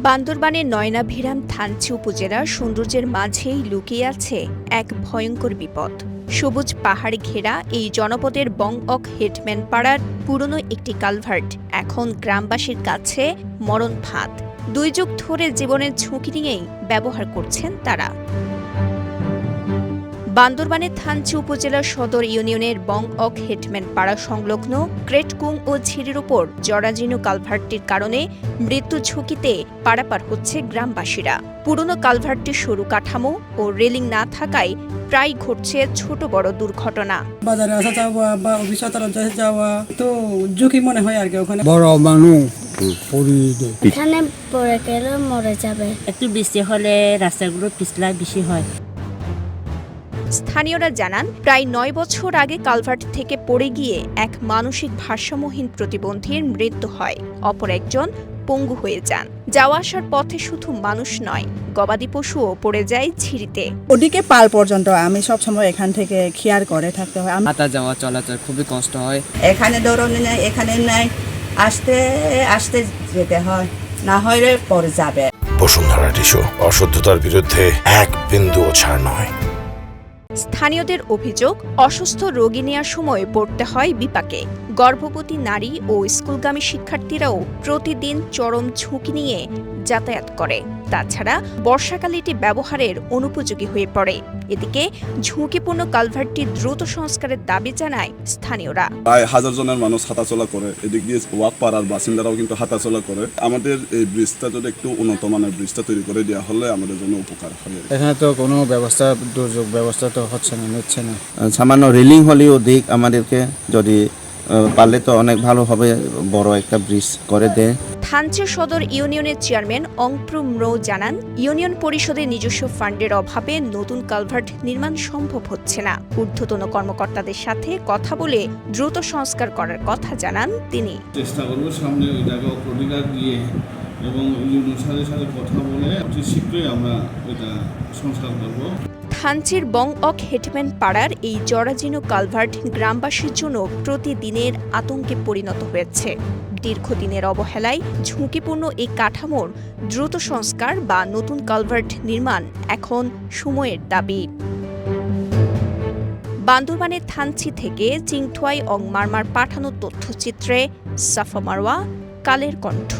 বান্দরবানের নয়নাভিরাম থানচি উপজেলার সৌন্দর্যের মাঝেই লুকিয়ে আছে এক ভয়ঙ্কর বিপদ। সবুজ পাহাড়ে ঘেরা এই জনপদের বং অক হেডম্যান পাড়ার পুরনো একটি কালভার্ট এখন গ্রামবাসীর কাছে মরণ ফাঁদ। 2 যুগ ধরে জীবনের ঝুঁকি নিয়েই ব্যবহার করছেন তারা। বান্দরবানের থানচি উপজেলার সদর ইউনিয়নের বং অক হেডম্যান পাড়া সংলগ্ন ক্রেটকুং ও ঝিরির উপর জরাজীর্ণ কালভার্টটির কারণে মৃত্যু ঝুঁকিতে পারাপার হচ্ছে গ্রামবাসীরা। পুরনো কালভার্টটির সরু কাঠামো ও রেলিং না থাকায় প্রায় ঘটছে ছোট বড় দুর্ঘটনা। বাজারে আসা যাওয়া বা অফিস যাওয়া তো ঝুঁকি মনে হয় আর কি। ওখানে বড় মানুষ এখানে পড়ে গেলে মরে যাবে। একটু বৃষ্টি হলে রাস্তাগুলো পিছলা বেশি হয়। স্থানীয়রা জানান, প্রায় 9 বছর আগে কালভার্ট থেকে পড়ে গিয়ে এক মানসিক ভারসাম্যহীন প্রতিবন্ধীর মৃত্যু হয়। অপর একজন পঙ্গু হয়ে যান। যাওয়া আসার পথে শুধু মানুষ নয়, গবাদি পশুও পড়ে যায় ঝিরিতে। ওদিকে পাল পর্যন্ত আমি সব সময় এখান থেকে খেয়াল করে থাকতে হয়। হাঁটা যাওয়া চলাচল খুবই কষ্ট হয়। এখানে দৌড়ানো নেই, এখানে নাই, আস্তে আস্তে যেতে হয়, না হলে পরে যাবে। বসুন্ধরা টিস্যু অশুদ্ধতার বিরুদ্ধে এক বিন্দুও ছাড় নয়। স্থানীয়দের অভিযোগ, অসুস্থ রোগী নেওয়ার সময় পড়তে হয় বিপাকে। গর্ভবতী নারী ও স্কুলগামী শিক্ষার্থীরাও প্রতিদিন চরম ঝুঁকি নিয়ে যাতায়াত করে। তাছাড়া বর্ষাকালে এটি ব্যবহারের অনুপযোগী হয়ে পড়ে। এদিকে ঝুঁকিপূর্ণ কালভার্টটি দ্রুত সংস্কারের দাবি জানায় স্থানীয়রা। প্রায় 1000 জনের মানুষ হাঁটাচলা করে, এদিক দিয়ে ওয়াক পাড়ার বাসিন্দারাও কিন্তু হাঁটাচলা করে। আমাদের এই ব্রিজটা যদি একটু উন্নত মানের ব্রিজটা তৈরি করে দেওয়া হলে আমাদের জন্য উপকার হয়। এখানে তো কোনো ব্যবস্থা, দুর্যোগ ব্যবস্থা তো হচ্ছে না, নিচ্ছে না। সামান্য রেলিং হলেও দিক আমাদেরকে, যদি পারলে তো অনেক ভালো হবে, বড় একটা ব্রিজ করে দেয়। থানচি সদর ইউনিয়নের চেয়ারম্যান অংপ্রু ম্রো জানান, ইউনিয়ন পরিষদের নিজস্ব ফান্ডের অভাবে নতুন কালভার্ট নির্মাণ সম্ভব হচ্ছে না। ঊর্ধ্বতন কর্মকর্তাদের সাথে কথা বলে দ্রুত সংস্কার করার কথা জানান তিনি। চেষ্টা করব সামনে ওই জায়গা অধিকার দিয়ে এবং ইউনিয়নের সাথে কথা বলে অতি শীঘ্রই আমরা এটা সংস্কার করব। থানচির বং অক হেডম্যান পাড়ার এই জরাজীর্ণ কালভার্ট গ্রামবাসীর জন্য প্রতিদিনের আতঙ্কে পরিণত হয়েছে। দীর্ঘদিনের অবহেলায় ঝুঁকিপূর্ণ এই কাঠামোর দ্রুত সংস্কার বা নতুন কালভার্ট নির্মাণ এখন সময়ের দাবি। বান্দরবানের থানচি থেকে চিংথুয়াই অং মারমার পাঠানো তথ্যচিত্রে সাফা মারওয়া, কালের কণ্ঠ।